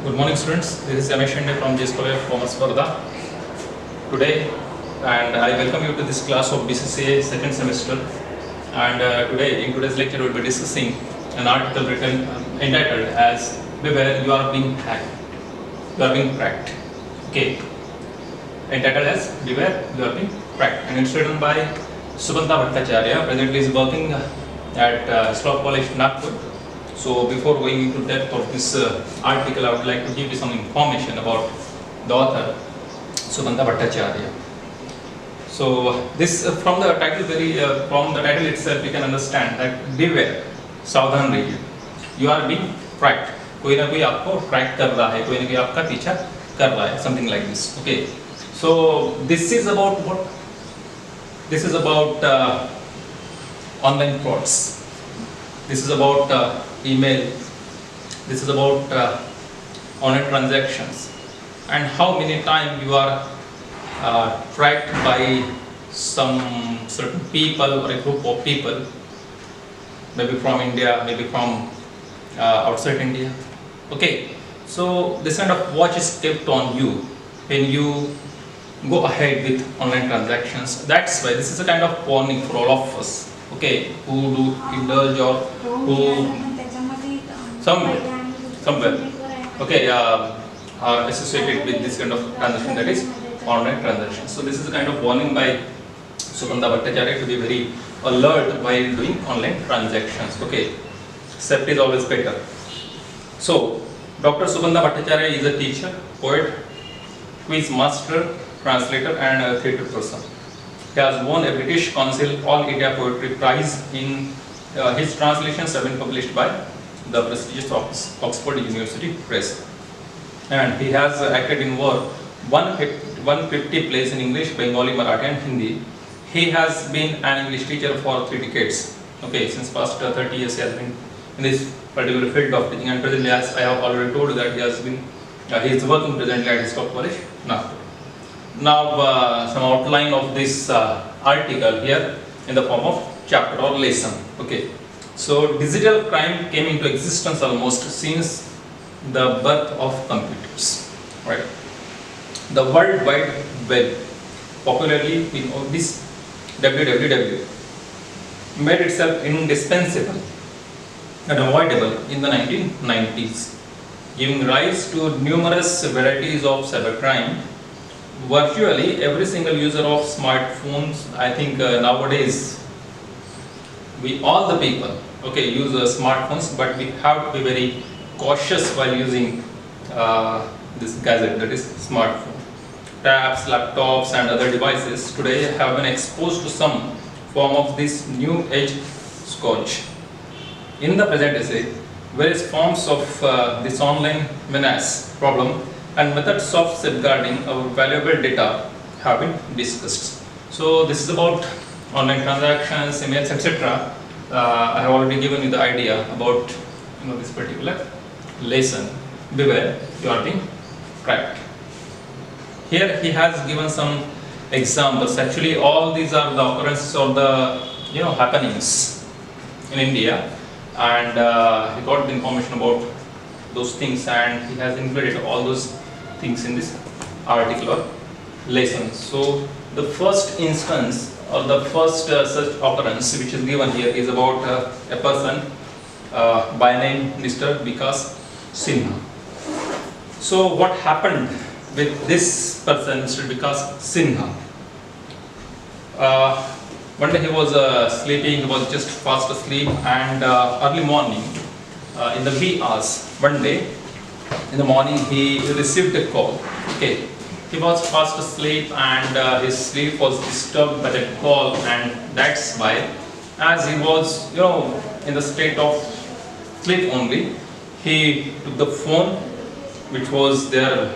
Good morning, students. This is Ramesh Shende from JS College of Commerce, Varda. Today, and I welcome you to this class of BCCA second semester. And today, in today's lecture, we will be discussing an article written entitled as "Beware, you are being hacked. You are being cracked." Okay. Entitled as "Beware, you are being cracked," and it's written by Sugandha Bhattacharya. Presently, is working at Slough College, Nagpur. So before going into depth of this article, I would like to give you some information about the author, Sugandha Bhattacharya. So this from the title itself, you can understand that beware, सावधान रहिए, you are being tracked. कोई ना कोई आपको track कर रहा है, कोई ना कोई आपका पीछा कर रहा है, something like this. Okay. So this is about what? This is about online frauds. This is about email. This is about online transactions, and how many times you are tracked by some certain people or a group of people, maybe from India, maybe from outside India. Okay, so this kind of watch is kept on you when you go ahead with online transactions. That's why this is a kind of warning for all of us. Okay, who do indulge or who somewhere okay are associated with this kind of transaction, that is online transaction. So this is a kind of warning by Sugandha Bhattacharya to be very alert while doing online transactions. Okay, safety is always better. So Dr. Sugandha Bhattacharya is a teacher, poet, quiz master, translator and a theatre person. He has won a British Council All India Poetry Prize in his translations have been published by the prestigious Oxford University Press, and he has acted in over 150 plays in English, Bengali, Marathi and Hindi. He has been an English teacher for 3 decades. Okay, since past 30 years he has been in this particular field of teaching, and presently, as I have already told you, that he is working presently at Slough College, Nagpur. Now some outline of this article here in the form of chapter or lesson. Okay, so digital crime came into existence almost since the birth of computers, right? The World Wide Web, popularly we know this WWW, made itself indispensable and avoidable in the 1990s, giving rise to numerous varieties of cybercrime. Virtually every single user of smartphones, I think nowadays we all the people use smartphones, but we have to be very cautious while using this gadget, that is smartphone. Tabs, laptops and other devices today have been exposed to some form of this new age scourge. In the present essay, various forms of this online menace problem and methods of safeguarding our valuable data have been discussed. So this is about online transactions, emails, etc. I have already given you the idea about this particular lesson. Beware, you are being cracked. Here he has given some examples. Actually, all these are the occurrences or the happenings in India, and he got the information about those things, and he has included all those things in this article or lesson. So the first instance or the first such occurrence which is given here is about a person by name Mr. Vikas Sinha. So what happened with this person, Mr. Vikas Sinha? One day he was sleeping, he was just fast asleep, and early morning in the wee hours, one day in the morning he received a call. Okay, he was fast asleep and his sleep was disturbed by that call, and that's why, as he was in the state of sleep only, he took the phone which was there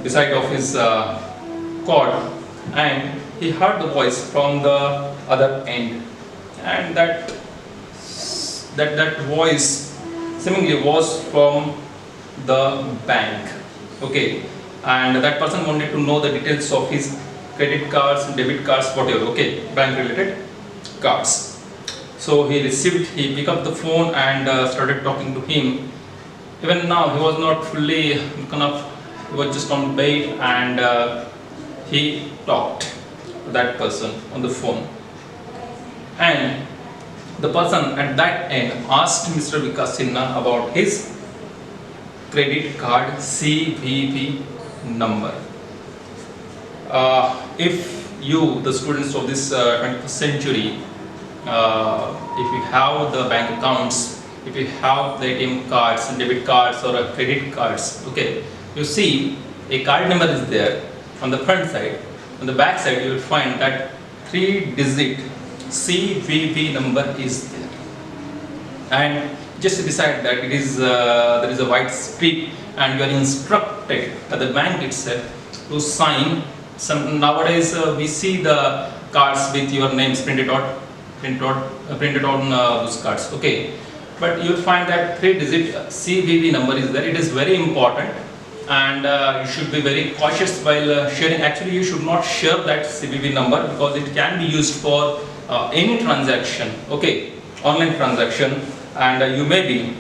beside of his cord, and he heard the voice from the other end, and that voice seemingly was from the bank. Okay, and that person wanted to know the details of his credit cards, debit cards, whatever. Okay, bank related cards. So he picked up the phone and started talking to him. Even now, he was not fully woken up. He was just on bed and he talked to that person on the phone. And the person at that end asked Mr. Vikas Sinha about his credit card CVV number. If you, the students of this 21st century, if you have the bank accounts, if you have the ATM cards, debit cards or credit cards, okay, you see a card number is there on the front side. On the back side, you will find that 3-digit CVV number is there. And just beside that, it is there is a white streak, and you are instructed by the bank itself to sign. Nowadays we see the cards with your names printed on those cards. Okay, but you will find that 3-digit CVV number is there. It is very important, and you should be very cautious while sharing. Actually, you should not share that CVV number because it can be used for any transaction. Okay, online transaction, and you may be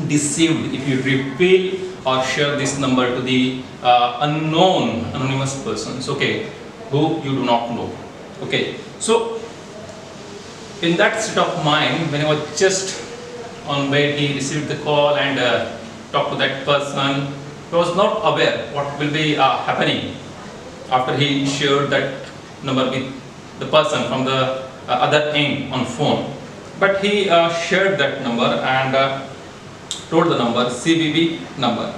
deceived if you reveal or share this number to the anonymous persons, okay, who you do not know. Okay, so in that state of mind, when I was just on bed, he received the call and talked to that person. He was not aware what will be happening after he shared that number with the person from the other end on phone. But he shared that number and told the number, CVV number.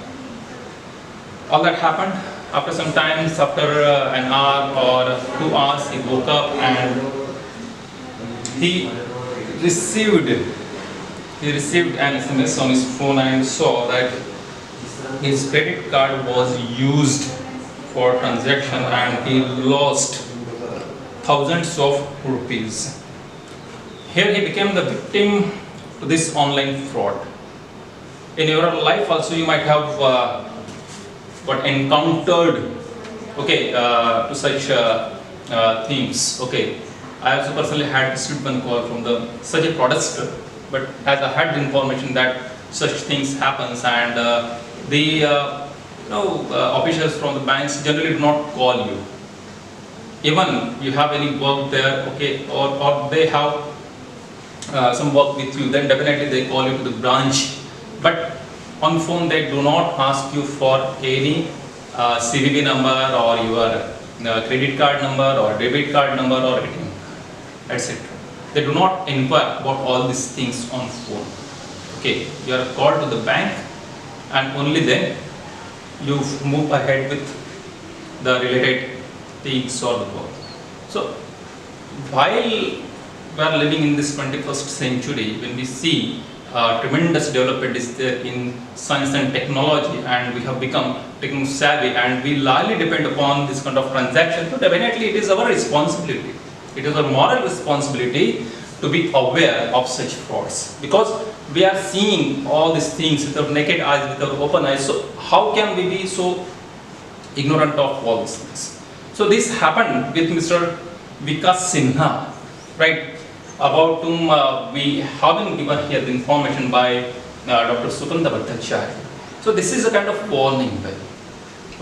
All that happened. After some time, after an hour or 2 hours, he woke up and he received an SMS on his phone and saw that his credit card was used for transaction and he lost thousands of rupees. Here he became the victim to this online fraud. In your life also you might have encountered, okay, to such things. Okay, I also personally had received one call from such a fraudster, but as I had the information that such things happens and the officials from the banks generally do not call you. Even you have any work there, okay, or they have some work with you, then definitely they call you to the branch. But on phone they do not ask you for any CVV number or your credit card number or debit card number or ATM, etc. They do not inquire about all these things on phone. Okay, you are called to the bank and only then you move ahead with the related things or the work. So while we are living in this 21st century, when we see tremendous development is there in science and technology, and we have become techno savvy and we largely depend upon this kind of transaction, so definitely it is our responsibility. It is our moral responsibility to be aware of such frauds, because we are seeing all these things with our naked eyes, with our open eyes. So how can we be so ignorant of all these things? So this happened with Mr. Vikas Sinha, right, about whom we have been given here the information by Dr. Sukanda Bhattacharya. So this is a kind of warning bell,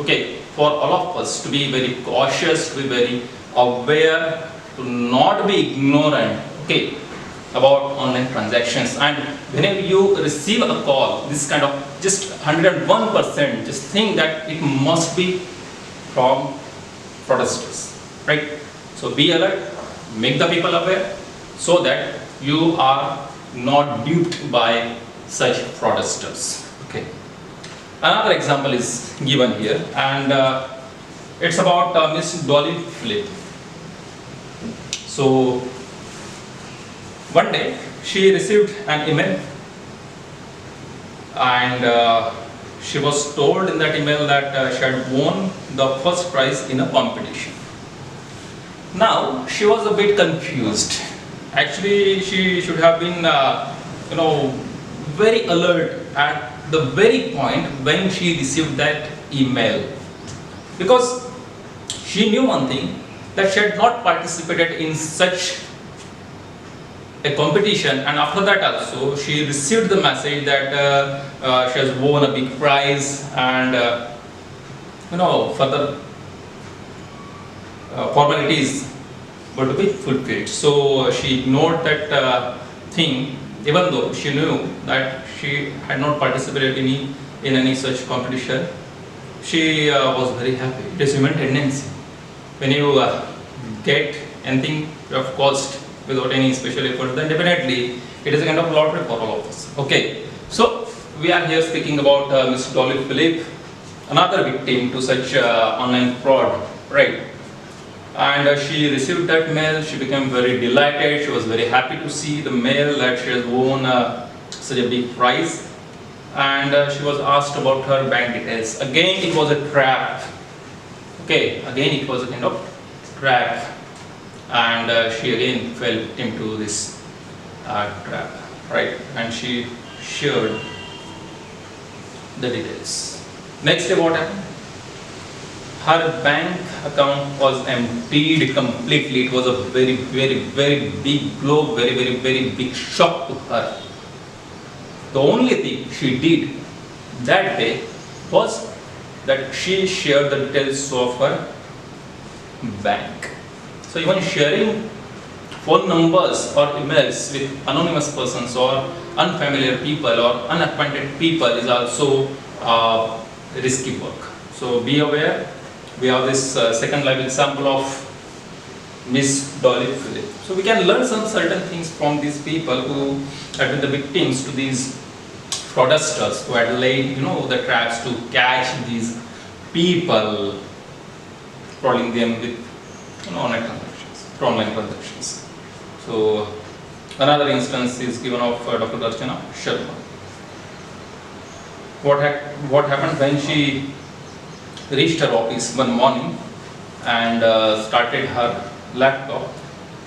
okay, for all of us to be very cautious, to be very aware, to not be ignorant, okay, about online transactions. And whenever you receive a call, this kind of just 101%, just think that it must be from fraudsters, right? So be alert, make the people aware, so that you are not duped by such fraudsters. Okay. Another example is given here, and it's about Miss Dolly Philip. So one day she received an email, and she was told in that email that she had won the first prize in a competition. Now she was a bit confused. Actually, she should have been, very alert at the very point when she received that email, because she knew one thing, that she had not participated in such a competition, and after that also she received the message that she has won a big prize, and further formalities were to be fulfilled. So she ignored that thing, even though she knew that she had not participated in any such competition. She was very happy. It is human tendency. When you get anything of cost without any special effort, then definitely it is a kind of lottery for all of us. Okay, so we are here speaking about Ms. Dolly Philip, another victim to such online fraud, right? And she received that mail. She became very delighted. She was very happy to see the mail that she has won such a big prize. And she was asked about her bank details. Again, it was a trap. Okay, again it was a kind of trap, and she again fell into this trap, right? And she shared the details. Next day, what happened? Her bank account was emptied completely. It was a very, very, very big blow, very, very, very big shock to her. The only thing she did that day was that she shared the details of her bank. So even sharing phone numbers or emails with anonymous persons or unfamiliar people or unacquainted people is also risky work. So be aware. We have this second live example of Miss Dolly Philip. So we can learn some certain things from these people who have been the victims to these fraudsters who had laid, the traps to catch these people, frauding them with, online transactions. So another instance is given of Dr. Darshana Sharma. What happened when she reached her office one morning and started her laptop?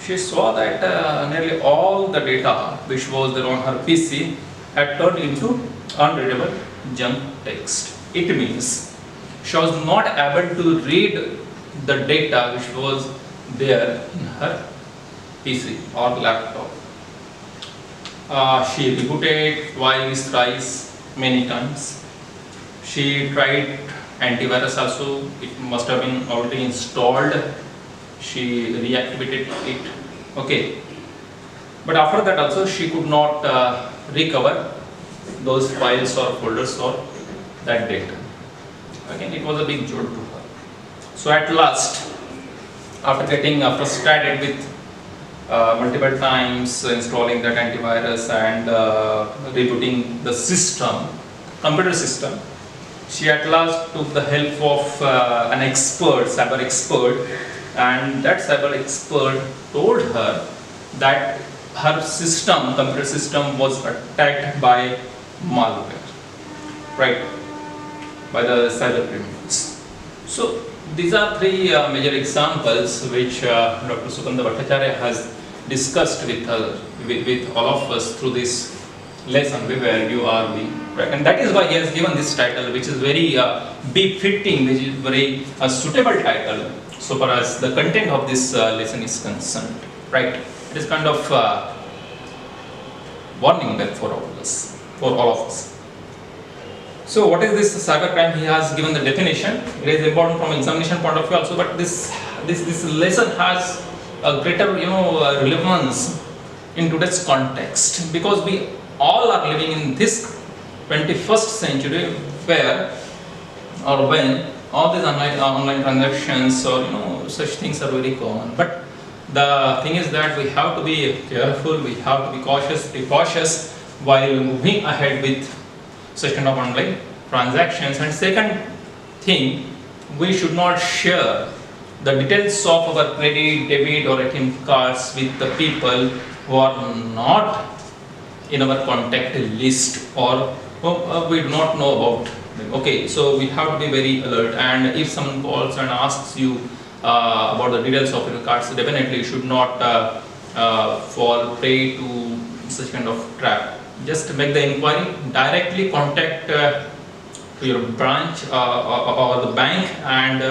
She saw that nearly all the data which was there on her PC had turned into unreadable junk text. It means she was not able to read the data which was there in her PC or laptop. She rebooted twice, thrice, many times. She tried antivirus also. It must have been already installed. She reactivated it. Okay. But after that also she could not recover those files or folders or that data. Again, it was a big jolt to her. So at last, after getting frustrated with multiple times installing that antivirus and rebooting the system, computer system, she at last took the help of an expert, cyber expert, and that cyber expert told her that her system, computer system, was attacked by malware, right, by the cyber criminals. So these are three major examples which Dr. Sukanda Bhattacharya has discussed with all of us through this lesson, where you are being, right? And that is why he has given this title, which is very befitting, which is very suitable title so far as the content of this lesson is concerned, right? It is kind of warning bell for all of us. So what is this cybercrime? He has given the definition. It is important from examination point of view also, but this lesson has a greater relevance in today's context, because we all are living in this 21st century where or when all these online transactions or such things are very common. But the thing is that we have to be careful, we have to be cautious while moving ahead with such kind of online transactions. And second thing, we should not share the details of our credit, debit or ATM cards with the people who are not in our contact list or we do not know about them. Okay, so we have to be very alert, and if someone calls and asks you about the details of your cards, definitely you should not fall prey to such kind of trap. Just make the inquiry, directly contact to your branch or the bank, and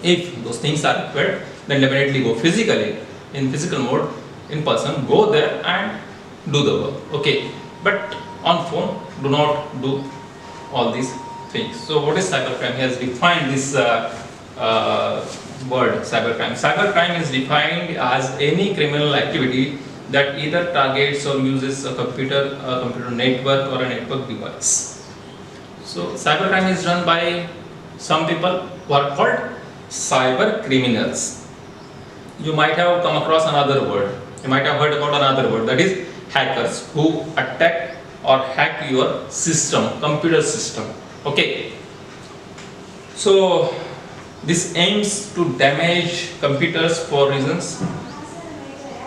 if those things are required, then definitely go physically in physical mode in person, go there and do the work. Okay, but on phone, do not do all these things. So what is cybercrime? He has defined this word cybercrime. Cybercrime is defined as any criminal activity that either targets or uses a computer network or a network device. So cybercrime is done by some people who are called cyber criminals. You might have come across another word. You might have heard about another word, that is hackers, who attack or hack your system, computer system. Okay. So this aims to damage computers for reasons,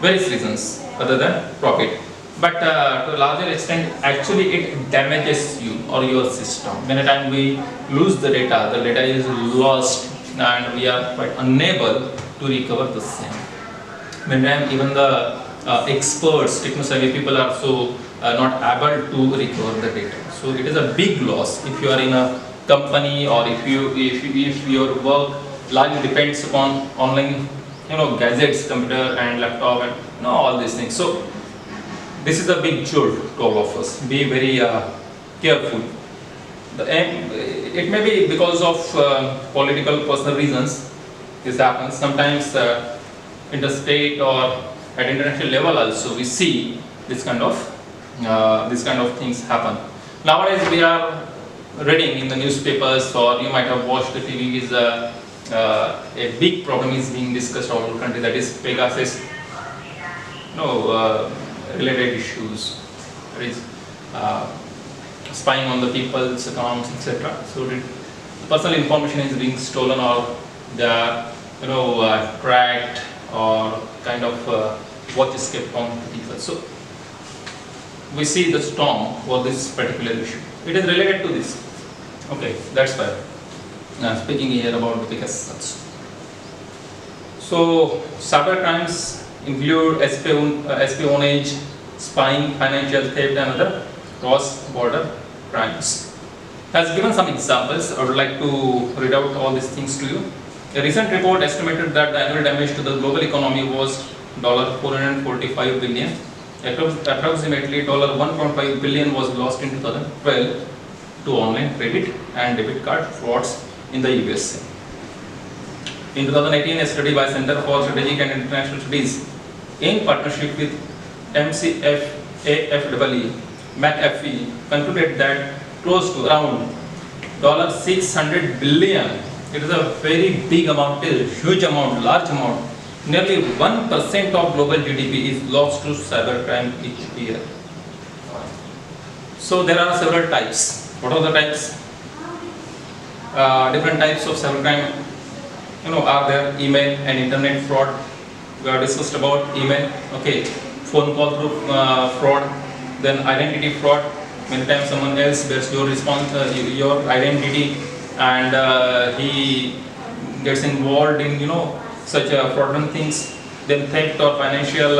various reasons other than profit. But to a larger extent, actually it damages you or your system. Many times we lose the data is lost and we are quite unable to recover the same. Many times even the experts, techno-savvy people are so not able to recover the data. So it is a big loss if you are in a company or if your work largely depends upon online, gadgets, computer and laptop and all these things. So this is a big jolt to all of us. Be very careful. It may be because of political, personal reasons this happens. Sometimes interstate or at international level also we see this kind of things happen. Nowadays we are reading in the newspapers, or you might have watched the TV, is a big problem is being discussed all over the country, that is Pegasus related issues, that is spying on the people's accounts, etc. So the personal information is being stolen, or they are tracked, or kind of watch escape on people. So we see the storm for this particular issue. It is related to this. Okay, that's why I'm speaking here about the Pegasus. So cyber crimes include espionage, spying, financial theft and other cross-border crimes. Has given some examples. I would like to read out all these things to you. A recent report estimated that the annual damage to the global economy was $445 billion. Approximately $1.5 billion was lost in 2012 to online credit and debit card frauds in the USA. In 2018, a study by Center for Strategic and International Studies in partnership with McAfee concluded that close to around $600 billion, it is a very big amount, a huge amount, large amount. Nearly 1% of global GDP is lost to cybercrime each year. So there are several types. What are the types? Different types of cybercrime are there. Email and internet fraud. We have discussed about email. Okay, phone call through fraud. Then identity fraud. Many times someone else bears your your identity, and he gets involved in such fraudulent things. Then theft of financial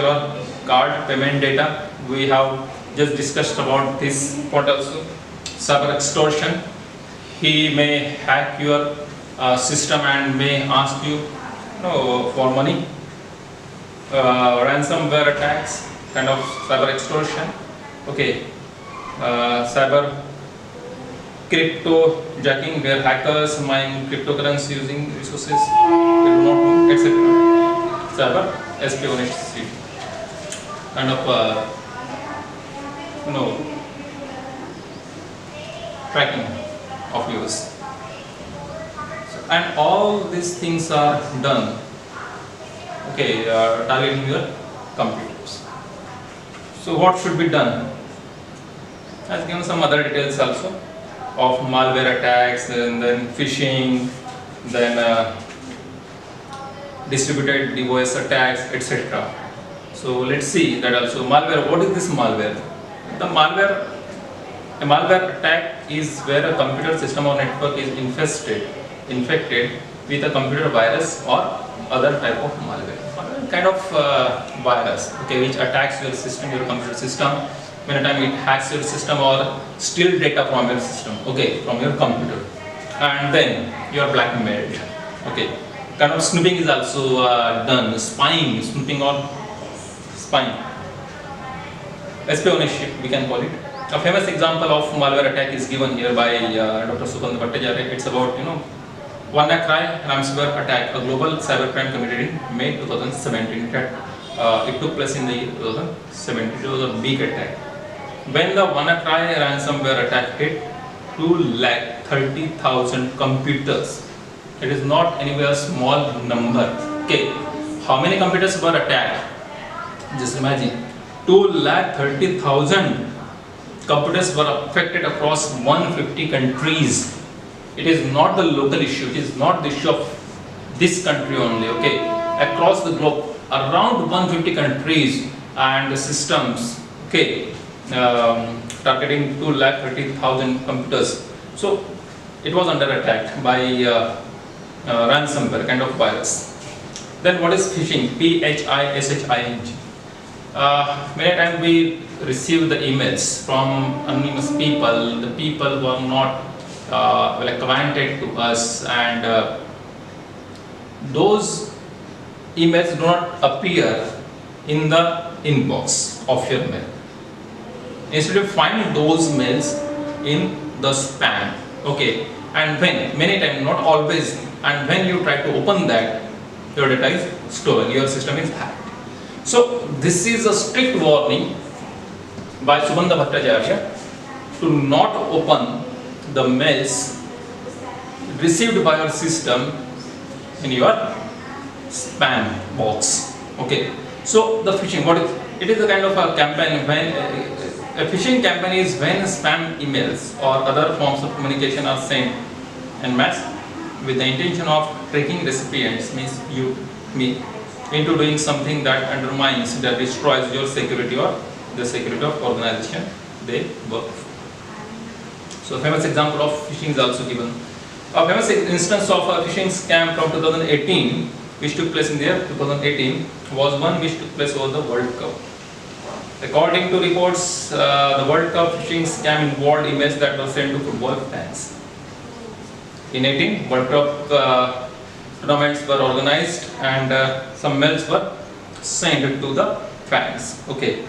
or card payment data. We have just discussed about this point also. Cyber extortion. He may hack your system and may ask you for money. Ransomware attacks, kind of cyber extortion. Okay. Cyber crypto jacking, where hackers mine cryptocurrency using resources they do not know, etc. Cyber espionage, kind of tracking of yours. So, and all these things are done, targeting your computers. So what should be done? I have given some other details also of malware attacks, and then phishing, then distributed DOS attacks, etc. So let's see that also. Malware. What is this malware? A malware attack is where a computer system or network is infected with a computer virus or other type of malware. Kind of virus, which attacks your system, your computer system. Many times it hacks your system or steal data from your system, from your computer, and then you are blackmailed. Kind of snooping is also done, spying, snooping or spying. Espionage, we can call it. A famous example of malware attack is given here by Dr. Sugandha Bhattacharya. It's about, WannaCry ransomware attack, a global cybercrime committed in May 2017. It took place in the year 2017. It was a big attack. When the WannaCry ransomware attack hit 230,000 computers, it is not anywhere a small number. Okay, how many computers were attacked? Just imagine, 230,000 computers were affected across 150 countries. It is not the local issue, it is not the issue of this country only, okay? Across the globe, around 150 countries and the systems, okay, targeting 230,000 computers. So it was under attack by ransomware, kind of virus. Then what is phishing? Phishing. Many times we receive the emails from anonymous people, the people who are not acquainted to us, and those emails do not appear in the inbox of your mail. Instead, you find those mails in the spam. Okay, and when many times, not always, and when you try to open that, your data is stolen, your system is hacked. So this is a strict warning by Sugandha Bhattacharya to not open the mails received by your system in your spam box. Okay, so the phishing, what is it? Is a kind of a campaign. When a phishing campaign is when spam emails or other forms of communication are sent en masse with the intention of tricking recipients, means you, me, into doing something that undermines, that destroys your security or the security of organization they work for. So, famous example of phishing is also given. A famous instance of a phishing scam from 2018, which took place in the year 2018, was one which took place over the World Cup. According to reports, the World Cup phishing scam involved emails that were sent to football fans. In 18, World Cup tournaments were organized and some mails were sent to the fans. Okay,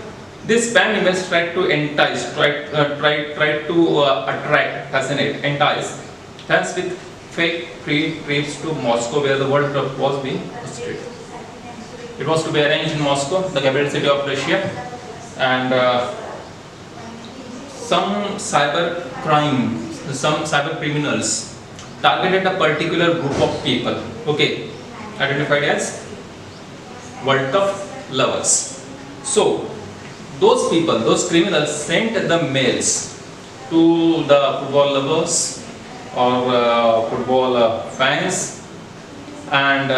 these spam emails tried to entice, tried to attract, fascinate, entice fans with fake free trips to Moscow, where the World Cup was being hosted. It was to be arranged in Moscow, the capital city of Russia, and some cyber criminals targeted a particular group of people, okay, identified as World Cup lovers. So those people, those criminals sent the mails to the football lovers or football fans, and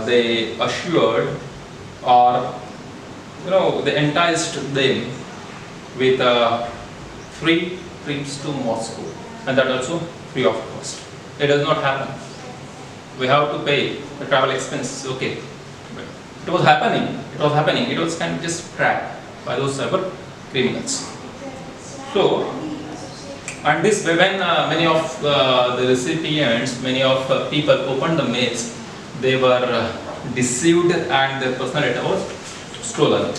they assured, or they enticed them with free trips to Moscow, and that also free of cost. It does not happen. We have to pay the travel expenses. Okay, but it was happening. It was kind of just trapped by those cyber criminals. So, and this way, when many of the recipients, many of people opened the mails, they were deceived and their personal data was stolen.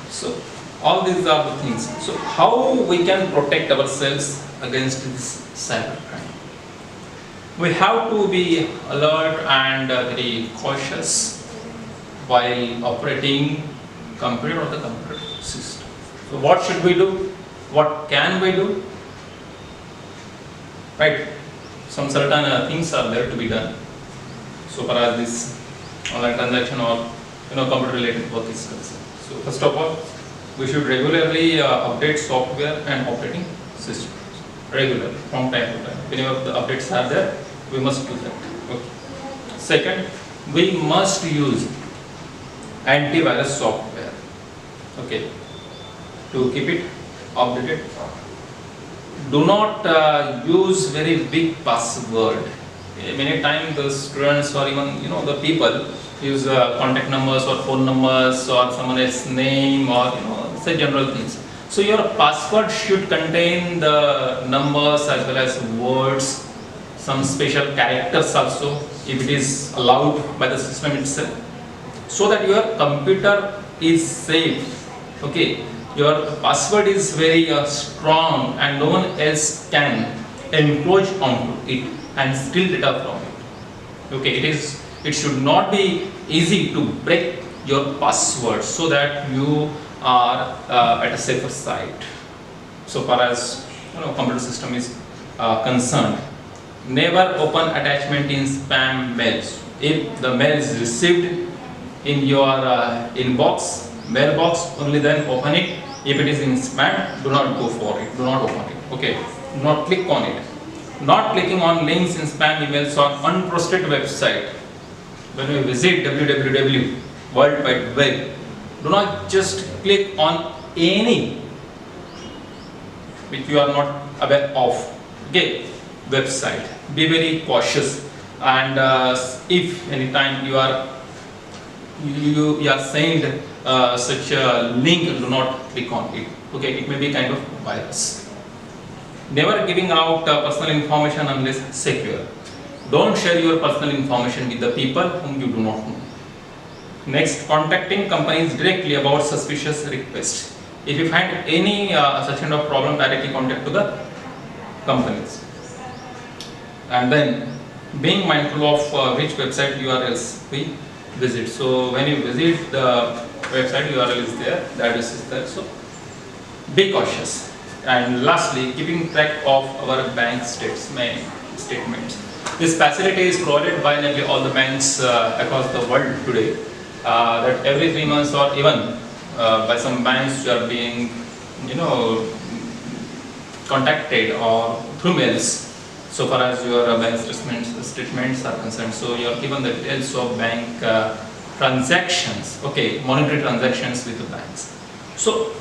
So, all these are the things. So, how we can protect ourselves against this cyber crime? We have to be alert and very cautious while operating computer or the computer system. So what should we do? What can we do? Right? Some certain things are there to be done so far as this online transaction or computer related work is concerned. So first of all, we should regularly update software and operating systems. Regularly, from time to time. Whenever the updates are there, we must do that. Okay. Second, we must use antivirus software, okay, to keep it updated. Do not use very big password. Many times the students or even the people use contact numbers or phone numbers or someone else's name or say general things. So your password should contain the numbers as well as words, some special characters also, if it is allowed by the system itself, so that your computer is safe. Okay, your password is very strong and no one else can encroach onto it and steal data from it. Okay, it should not be easy to break your password, so that you are at a safer side. So far as computer system is concerned, never open attachment in spam mails. If the mail is received in your inbox, mailbox, only then open it. If it is in spam, do not go for it. Do not open it. Okay, do not click on it. Not clicking on links in spam emails or untrusted website. When you visit www, World Wide Web, do not just click on any which you are not aware of. Okay, website. Be very cautious, and if any time you are sent such a link, do not click on it. Okay, it may be kind of virus. Never giving out personal information unless secure. Don't share your personal information with the people whom you do not know. Next, contacting companies directly about suspicious requests. If you find any such kind of problem, directly contact to the companies. And then, being mindful of which website URLs we visit. So when you visit the website, URL is there, the address is there. So be cautious. And lastly, keeping track of our bank statements. This facility is provided by nearly all the banks across the world today. That every 3 months or even by some banks you are being, contacted or through mails. So far as your bank statements are concerned, so you are given the details of bank transactions, okay, monetary transactions with the banks. So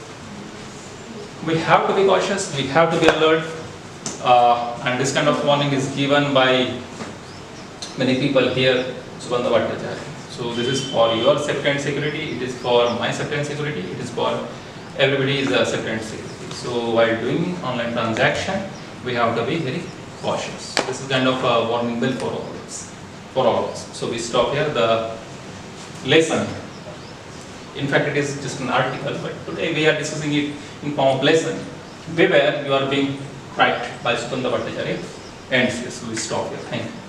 we have to be cautious, we have to be alert, and this kind of warning is given by many people here, Sugandha Bhattacharya. So this is for your safety and security, it is for my safety and security, it is for everybody's safety and security. So while doing online transaction, we have to be very cautious. This is kind of a warning bell for all of us. So we stop here the lesson. In fact, it is just an article, but today we are discussing it in form of lesson. Beware, you are being tracked by Sugandha Bhattacharya. And so we stop here. Thank you.